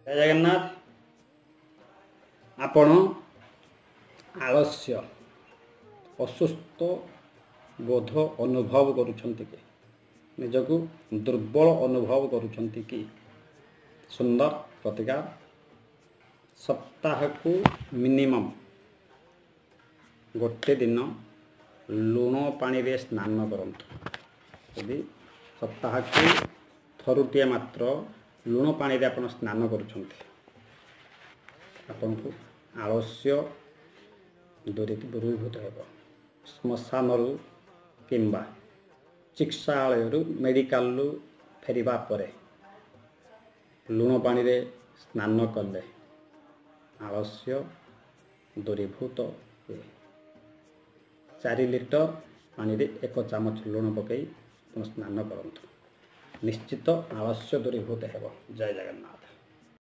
जय जगन्नाथ। आपण आलस्य असुस्थ बोध अनुभव करुछंती कि निजको दुर्बल अनुभव करुछंती कि सुंदर प्रतिकार सप्ताह को मिनिमम गोटे दिन लुण पानी रे स्नान करंतु। यदि सप्ताह को थरुटिए मात्र लुण पानी रे आपण स्नान करुछंती आपण को आलस्य दूरीभूत हेब। श्मशान किंबा चिकित्सालय मेडिकल फेरिबा परे लुण पानी रे स्नान कले आलस्य दूरीभूत हुए। 4 लिटर पानी रे 1 चामच लुण पकई स्नान करंतु, निश्चित आलस्य दूरीभूत हेब। जय जगन्नाथ।